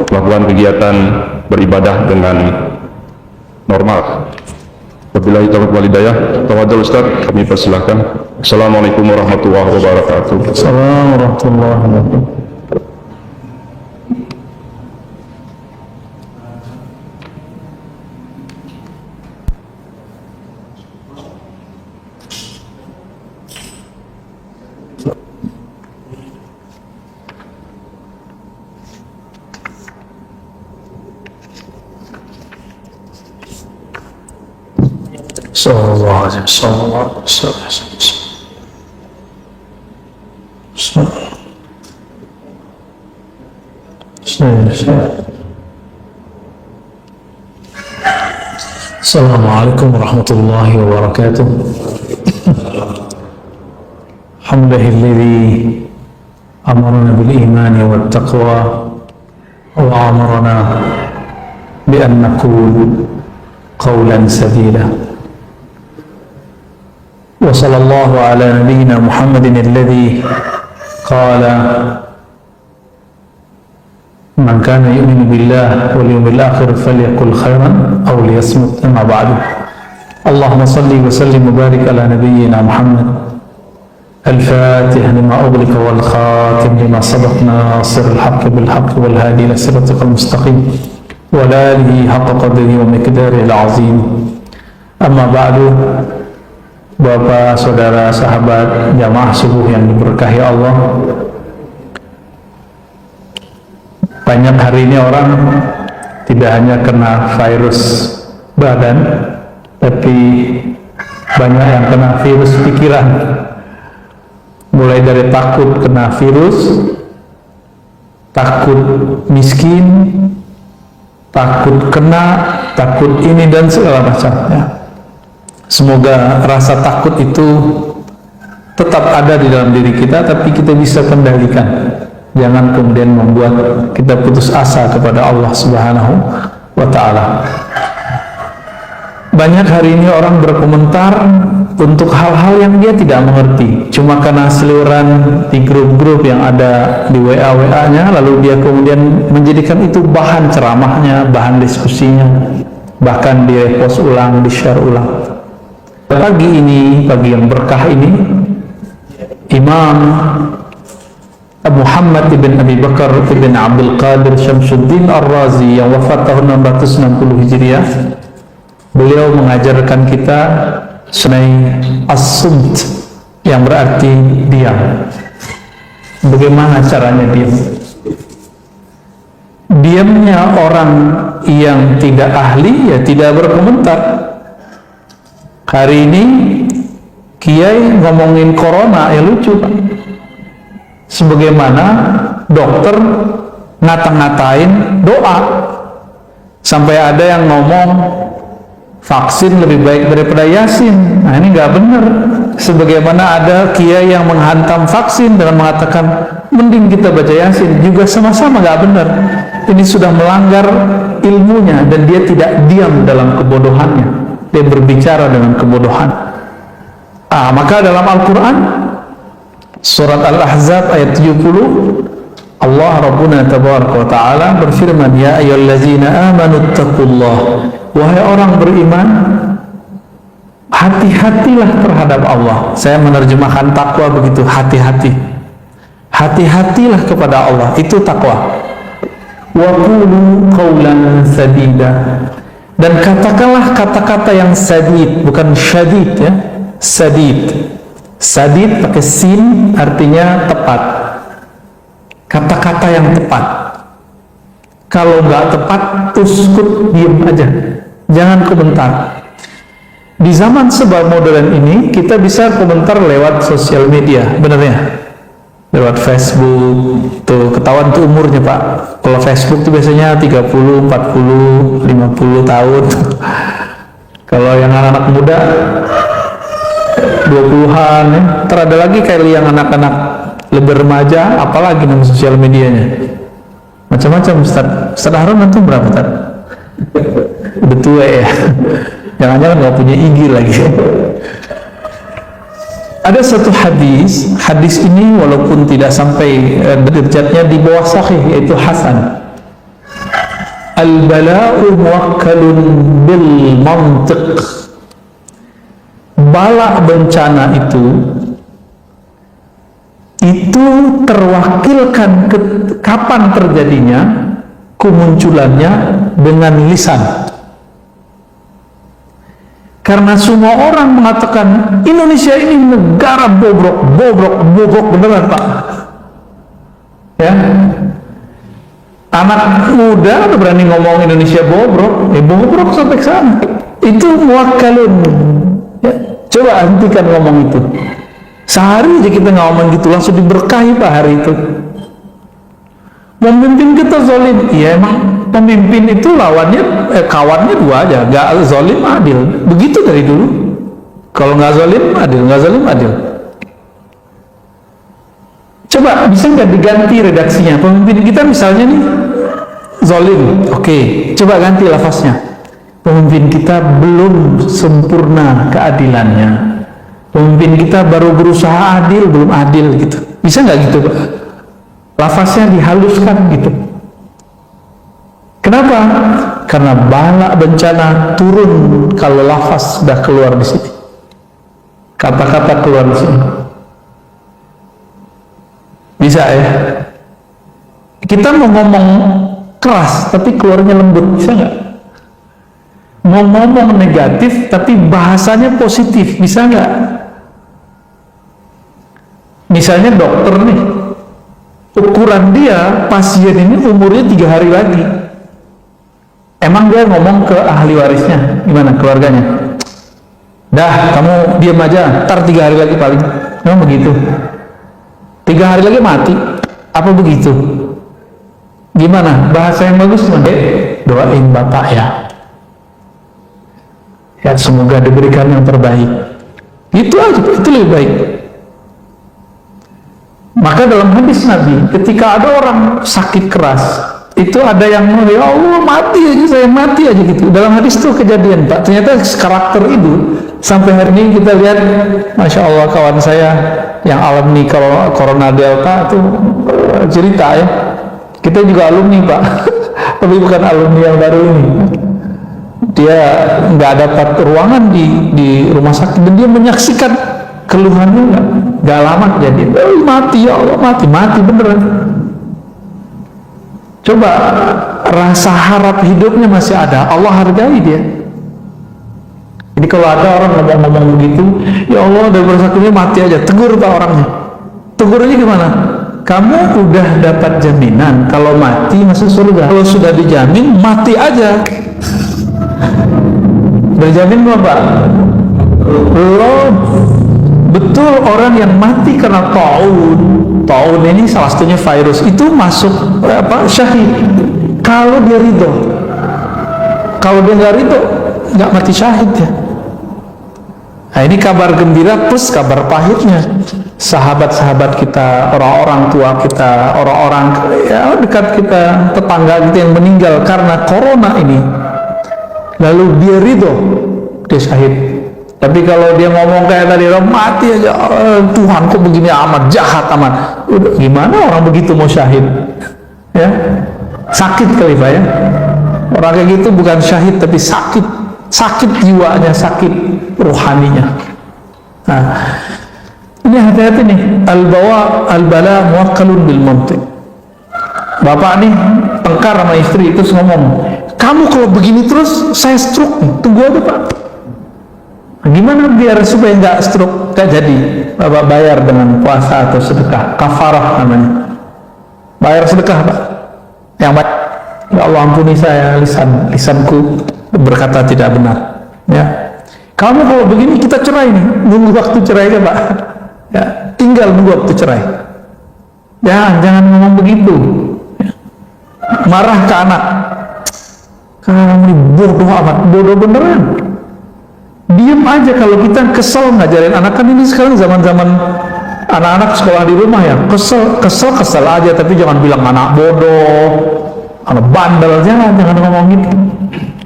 melakukan kegiatan beribadah dengan normal. Wabillahi taufiq wal hidayah. Tafadhol Ustaz, kami persilahkan. Assalamualaikum warahmatullahi wabarakatuh. Assalamualaikum warahmatullahi wabarakatuh. Sallallahu alaihi wasallam. Assalamualaikum warahmatullahi wabarakatuh. Alhamdulilladzi amarna bil imani wat taqwa wa amarna bi an naqul qawlan sadida. Wa sallallahu ala nabiyyina Muhammadin alladhi qala man kana yu'minu billahi wal yawmil akhir falyaqul khairan aw liyasmut. Amma ba'du. Allahumma salli wa sallim wa barik ala nabiyyina Muhammad al-fatih lima ughliqa wal khatim lima sabaq nasir al-haqq bil haqq wal hadi ila siratal mustaqim wa ala alihi haqqa qadrihi wa miqdarihi al-azim. Amma ba'du. Bapak, saudara, sahabat, jamaah subuh yang diberkahi Allah, banyak hari ini orang tidak hanya kena virus badan, tapi banyak yang kena virus pikiran. Mulai dari takut kena virus, takut miskin, takut kena, takut ini dan segala macamnya. Semoga rasa takut itu tetap ada di dalam diri kita, tapi kita bisa kendalikan. Jangan kemudian membuat kita putus asa kepada Allah Subhanahu wa Ta'ala. Banyak hari ini orang berkomentar untuk hal-hal yang dia tidak mengerti, cuma karena seliweran di grup-grup yang ada di WA-nya, lalu dia kemudian menjadikan itu bahan ceramahnya, bahan diskusinya, bahkan di repost ulang, di share ulang. Pagi ini, pagi yang berkah ini, Imam Muhammad ibn Abi Bakar ibn Abdul Qadir Syamsuddin Ar-Razi yang wafat tahun 660 Hijriah, beliau mengajarkan kita senai as-sumt, yang berarti diam. Bagaimana caranya diam? Diamnya orang yang tidak ahli ya tidak berkomentar. Hari ini kiai ngomongin corona ya lucu, sebagaimana dokter ngata-ngatain doa, sampai ada yang ngomong vaksin lebih baik daripada Yasin. Nah ini nggak benar. Sebagaimana ada kiai yang menghantam vaksin dengan mengatakan mending kita baca Yasin, juga sama-sama nggak benar. Ini sudah melanggar ilmunya dan dia tidak diam dalam kebodohannya. Dia berbicara dengan kebodohan. Maka dalam Al-Quran surat Al-Ahzab ayat 70, Allah Rabbuna Tabaraka wa Ta'ala berfirman, ya ayyuhallazina amanu taqullah, wahai orang beriman, hati-hatilah terhadap Allah. Saya menerjemahkan takwa begitu, hati-hati. Hati-hatilah kepada Allah, itu takwa. Wa qulu qawlan sadida, dan katakanlah kata-kata yang sadid, bukan syadid ya, sadid. Sadid pakai sin artinya tepat. Kata-kata yang tepat. Kalau nggak tepat, uskut, diam aja, jangan komentar. Di zaman serba modern ini, kita bisa komentar lewat sosial media, benernya lewat Facebook. Tuh ketahuan tuh umurnya Pak. Kalau Facebook tuh biasanya 30, 40, 50 tahun. Kalau yang anak-anak muda 20-an ya. Terada lagi kayak yang anak-anak lebih remaja, apalagi nama sosial medianya. Macam-macam Ustaz. Ustaz Harun nanti berapa Ustaz? Udah tua ya. Jangan-jangan nggak punya IG lagi. Ada satu hadis ini walaupun tidak sampai derajatnya di bawah sahih, yaitu hasan. al-bala'u muwakkalun bil mantiq. Bala bencana itu terwakilkan kapan terjadinya, kemunculannya dengan lisan. Karena semua orang mengatakan Indonesia ini negara bobrok beneran Pak. Ya, anak muda berani ngomong Indonesia bobrok sampai sana. Itu muwakkalun. Ya, coba hentikan ngomong itu. Sehari aja kita ngomong gitu langsung diberkahi Pak hari itu. Pemimpin kita zalim, iya emang pemimpin itu lawannya kawannya dua aja, gak zalim adil. Begitu dari dulu. Kalau nggak zalim adil, nggak zalim adil. Coba bisa nggak diganti redaksinya? Pemimpin kita misalnya nih zalim, oke, coba ganti lafaznya. Pemimpin kita belum sempurna keadilannya. Pemimpin kita baru berusaha adil, belum adil gitu. Bisa nggak gitu Pak? Lafaznya dihaluskan gitu. Kenapa? Karena bala bencana turun kalau lafaz sudah keluar di sini. Kata-kata keluar di sini. Bisa ya? Kita mau ngomong keras tapi keluarnya lembut, bisa nggak? Mau ngomong negatif tapi bahasanya positif, bisa nggak? Misalnya dokter nih, ukuran dia pasien ini umurnya 3 hari lagi. Emang dia ngomong ke ahli warisnya, gimana keluarganya? Dah, kamu diam aja, ntar 3 hari lagi paling. Memang begitu. 3 hari lagi mati, apa begitu? Gimana? Bahasa yang bagus gimana? Doain bapak ya. Ya semoga diberikan yang terbaik. Itu aja, itu lebih baik. Maka dalam hadis Nabi, ketika ada orang sakit keras, itu ada yang ya Allah mati aja, saya mati aja gitu. Dalam hadis itu kejadian Pak. Ternyata karakter itu sampai hari ini kita lihat, masya Allah kawan saya yang alumni kalau Corona Delta itu cerita ya. Kita juga alumni Pak, tapi bukan alumni yang baru ini. Dia nggak dapat ruangan di rumah sakit dan dia menyaksikan keluhannya nggak lama jadi mati ya Allah mati beneran. Coba rasa harap hidupnya masih ada, Allah hargai dia. Jadi kalau ada orang ngomong-ngomong begitu, ya Allah dari sakitnya mati aja, tegur Pak orangnya. Tegurnya gimana? Kamu udah dapat jaminan kalau mati masuk surga. Kalau sudah dijamin mati aja. Berjamin Pak? Belum. Betul orang yang mati karena taun ini salah satunya virus itu masuk syahid kalau dia ridho. Kalau dia nggak ridho nggak mati syahid ya. Nah ini kabar gembira plus kabar pahitnya. Sahabat-sahabat kita, orang-orang tua kita, orang-orang ya, dekat kita, tetangga kita yang meninggal karena corona ini, lalu dia ridho, dia syahid. Tapi kalau dia ngomong kayak tadi, mati aja, Tuhan kok begini amat, jahat amat. Udah, gimana orang begitu mau syahid? Ya, sakit kali Pak ya. Orang kayak gitu bukan syahid tapi sakit jiwanya, sakit rohaninya. Nah, ini hati-hati nih, al-bala muwakkalun bil mantiq. Bapak nih tengkar sama istri terus ngomong, kamu kalau begini terus saya stroke nih, tunggu aja Pak. Gimana biar supaya nggak stroke? Nggak jadi. Bapak bayar dengan puasa atau sedekah, kafarah namanya. Bayar sedekah Pak. Yang baik. Ya Allah ampuni saya lisanku berkata tidak benar. Ya. Kamu kalau begini kita cerai nih, nunggu waktu cerainya Pak. Ya, tinggal nunggu waktu cerai. Jangan ngomong begitu. Ya. Marah ke anak. Kamu ini bodoh amat, bodoh beneran. Diam aja kalau kita kesel ngajarin anak. Kan ini sekarang zaman-zaman anak-anak sekolah di rumah ya, kesel aja, tapi jangan bilang anak bodoh, anak bandel, jangan ngomong gitu.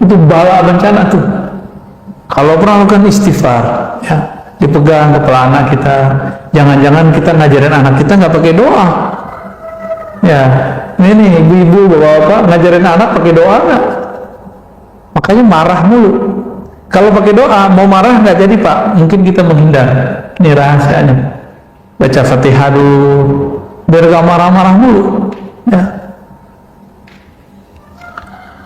Itu bala bencana tuh. Kalau pernah lakukan istighfar ya, dipegang kepala anak kita, jangan-jangan kita ngajarin anak kita nggak pakai doa ya. Ini ibu-ibu, bapak-bapak bapak ngajarin anak pakai doa nggak? Makanya marah mulu. Kalau pakai doa mau marah nggak jadi pak, mungkin kita menghindar. Ini rahasianya. Baca Fatihah dulu, biar gak marah-marah mulu. Ya.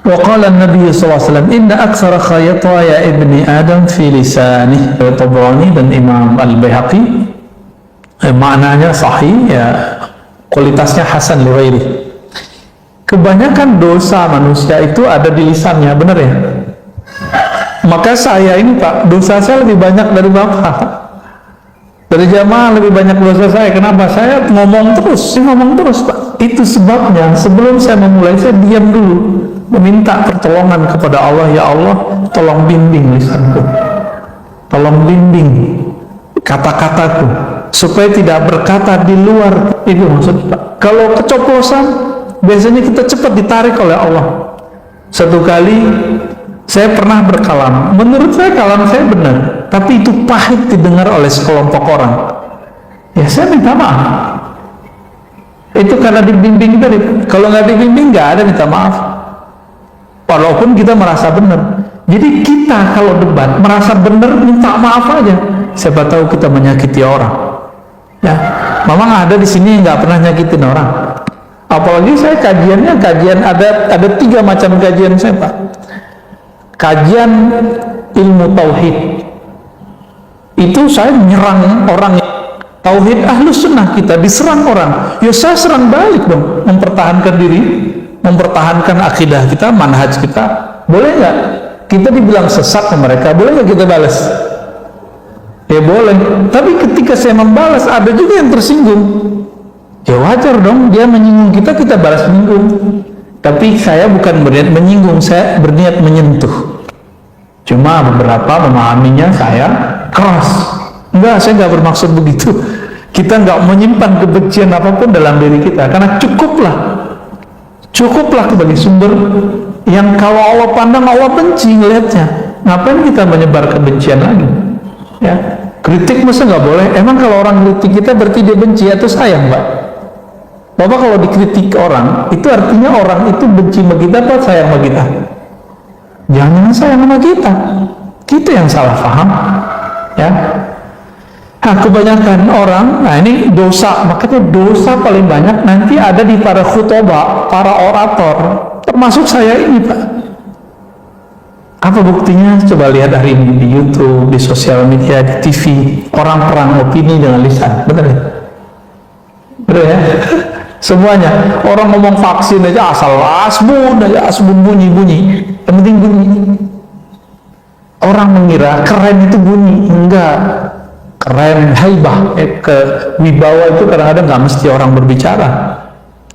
Wa qala an-nabiy sallallahu alaihi wasallam inna aktsara khayataya ibni adam fi lisanih. Tabrani dan Imam Al-Baihaqi, maknanya sahih ya, kualitasnya hasan li ghairi. Kebanyakan dosa manusia itu ada di lisannya, benar ya? Maka saya ini pak, dosa saya lebih banyak dari bapak, dari jamaah lebih banyak dosa saya. Kenapa? Saya ngomong terus pak. Itu sebabnya sebelum saya memulai, saya diam dulu, meminta pertolongan kepada Allah. Ya Allah, tolong bimbing lisanku, tolong bimbing kata-kataku, supaya tidak berkata di luar. Itu maksud pak. Kalau keceplosan, biasanya kita cepat ditarik oleh Allah. Satu kali saya pernah berkalam, menurut saya kalam saya benar, tapi itu pahit didengar oleh sekelompok orang. Ya saya minta maaf. Itu karena dibimbing tadi. Kalau nggak dibimbing nggak ada minta maaf. Walaupun kita merasa benar. Jadi kita kalau debat merasa benar, minta maaf aja. Siapa tahu kita menyakiti orang. Ya, memang ada di sini nggak pernah nyakitin orang. Apalagi saya kajian ada 3 macam kajian saya pak. Kajian ilmu tauhid itu saya menyerang orang. Tauhid ahlus sunnah kita diserang orang, ya saya serang balik dong, mempertahankan diri, mempertahankan akidah kita, manhaj kita. Boleh nggak kita dibilang sesat sama mereka? Boleh nggak kita balas? Ya boleh. Tapi ketika saya membalas, ada juga yang tersinggung. Ya wajar dong, dia menyinggung kita, kita balas menyinggung. Tapi saya bukan berniat menyinggung, saya berniat menyentuh. Cuma beberapa memahaminya saya keras. Enggak, saya nggak bermaksud begitu. Kita nggak menyimpan kebencian apapun dalam diri kita, karena cukuplah sebagai sumber yang kalau Allah pandang Allah benci ngelihatnya. Ngapain kita menyebar kebencian lagi? Ya, kritik masa nggak boleh? Emang kalau orang kritik kita berarti dia benci atau sayang, Pak? Bapak kalau dikritik orang, itu artinya orang itu benci sama kita atau sayang sama kita? Jangan sayang sama kita. Kita yang salah paham. Ya. Nah, kebanyakan orang, nah ini dosa, makanya dosa paling banyak nanti ada di para khutbah, para orator, termasuk saya ini, Pak. Apa buktinya? Coba lihat hari ini di YouTube, di sosial media, di TV, orang perang opini dengan lisan, benar ya? Benar ya? Semuanya, orang ngomong vaksin aja asbun bunyi, yang penting bunyi. Orang mengira keren itu bunyi, enggak. Keren, haibah, wibawa itu kadang-kadang nggak mesti orang berbicara.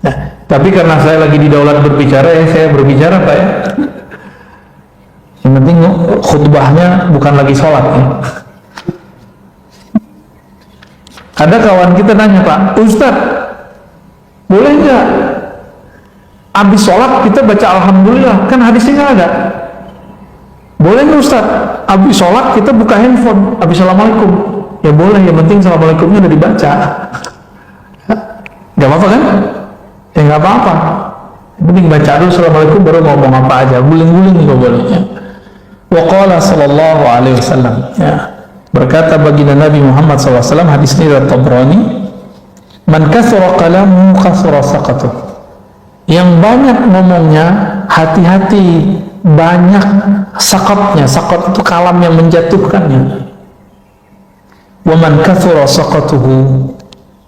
Nah, tapi karena saya lagi di daulat berbicara, ya saya berbicara, Pak ya. Yang penting khutbahnya bukan lagi sholat ya. Ada kawan kita nanya, Pak, Ustadz, boleh nggak habis sholat kita baca alhamdulillah? Kan hadisnya nggak ada. Boleh nggak Ustadz, habis sholat kita buka handphone, habis assalamualaikum? Ya boleh, yang penting assalamualaikumnya udah dibaca. Gak apa-apa kan? Ya gak apa-apa. Yang penting baca dulu assalamualaikum baru ngomong apa aja. Guling-guling juga boleh ya. Wa qala sallallahu alaihi wasallam ya. Berkata baginda Nabi Muhammad SAW, hadis ini dari Tabrani, man kasura kalamu kasura saqatuh. Yang banyak ngomongnya, hati-hati, banyak sakatnya. Sakat itu kalam yang menjatuhkannya. Waman kathura saqatuhu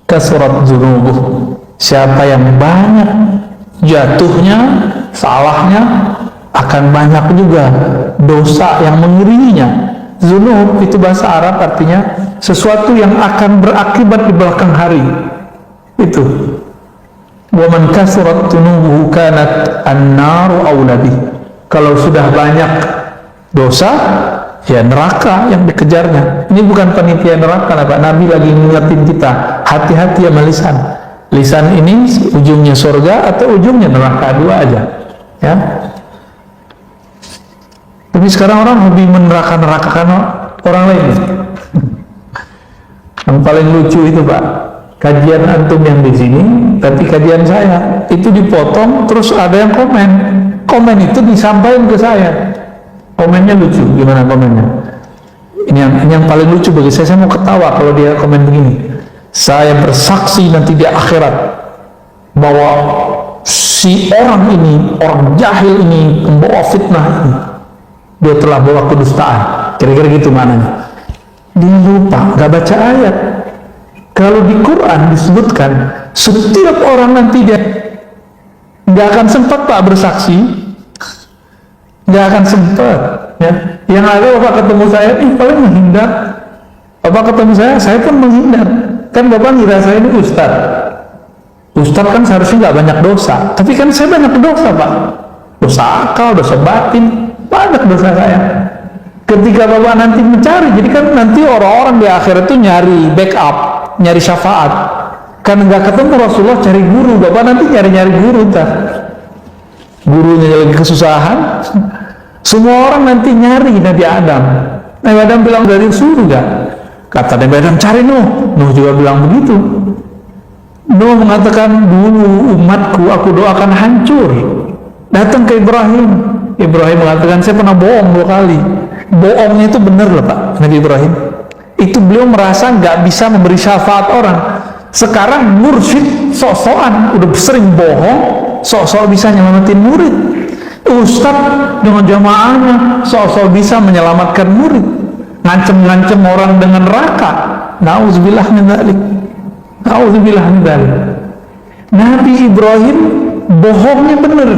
kathurat dzunubuh. Siapa yang banyak jatuhnya, salahnya, akan banyak juga dosa yang mengiringinya. Dzunub itu bahasa Arab artinya sesuatu yang akan berakibat di belakang hari. Itu. Waman kathurat dzunubuhu kanat an-naru aula bih. Kalau sudah banyak dosa, ya neraka yang dikejarnya. Ini bukan panitia neraka, Pak. Nabi lagi ngingetin kita, hati-hati sama lisan. Lisan ini ujungnya surga atau ujungnya neraka, dua aja. Ya. Tapi sekarang orang lebih meneraka-nerakakan orang lain. Yang paling lucu itu, Pak, kajian antum yang di sini, tapi kajian saya itu dipotong, terus ada yang komen itu disampaikan ke saya. Komennya lucu, gimana komennya? Ini yang paling lucu bagi saya mau ketawa kalau dia komen begini. Saya bersaksi nanti di akhirat bahwa si orang ini, orang jahil ini, pembawa fitnah ini, dia telah bawa kedustaan. Kira-kira gitu maknanya. Dia lupa, gak baca ayat. Kalau di Quran disebutkan setiap orang nanti dia gak akan sempat Pak bersaksi, gak akan sempat ya. Yang ada Bapak ketemu saya, paling menghindar. Bapak ketemu saya pun menghindar. Kan Bapak ngira saya ini Ustadz kan seharusnya gak banyak dosa, tapi kan saya banyak dosa Pak. Dosa akal, dosa batin, banyak dosa saya. Ketika Bapak nanti mencari, jadi kan nanti orang-orang di akhirat itu nyari backup, nyari syafaat. Kan nggak ketemu Rasulullah, cari guru. Bapak nanti nyari-nyari guru, gurunya lagi kesusahan. Semua orang nanti nyari Nabi Adam. Nabi Adam bilang dari surga. Kata Nabi Adam, cari Nuh juga bilang begitu. Nuh mengatakan, dulu umatku aku doakan hancur. Datang ke Ibrahim mengatakan, saya pernah bohong 2 kali. Bohongnya itu benar loh Pak, Nabi Ibrahim. Itu beliau merasa nggak bisa memberi syafaat orang. Sekarang mursyid sok-sokan, udah sering bohong, sok-sok bisa nyelamatin murid. Ustadz dengan jamaahnya sok-sok bisa menyelamatkan murid, ngancem-ngancem orang dengan neraka. Nauzubillah min dzalik. Nauzubillah min dzalik. Nabi Ibrahim bohongnya benar.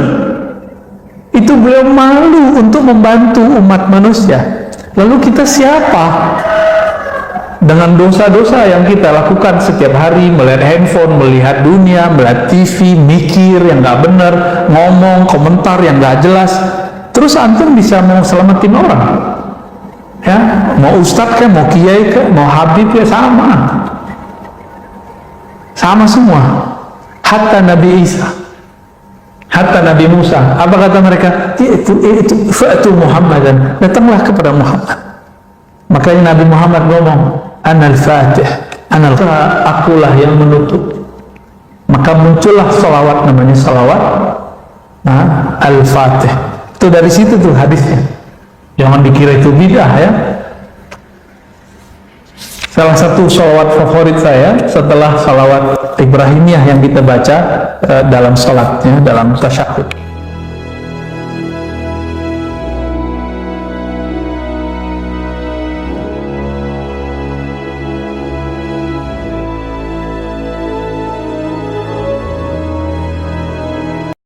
Itu beliau malu untuk membantu umat manusia. Lalu kita siapa? Dengan dosa-dosa yang kita lakukan setiap hari, melihat handphone, melihat dunia, melihat TV, mikir yang nggak benar, ngomong, komentar yang nggak jelas. Terus antum bisa mau selamatin orang? Ya, mau ustadz kan, mau kiai kan, mau habib ya sama semua. Hatta Nabi Isa, hatta Nabi Musa, apa kata mereka? Itu fa'tu Muhammadan, datanglah kepada Muhammad. Makanya Nabi Muhammad ngomong, Anal Fatih, akulah yang menutup. Maka muncullah salawat, namanya salawat Al-Fatih. Itu dari situ tuh hadisnya. Jangan dikira itu bidah ya. Salah satu salawat favorit saya setelah salawat Ibrahimiyah yang kita baca dalam salatnya, dalam tasyahud.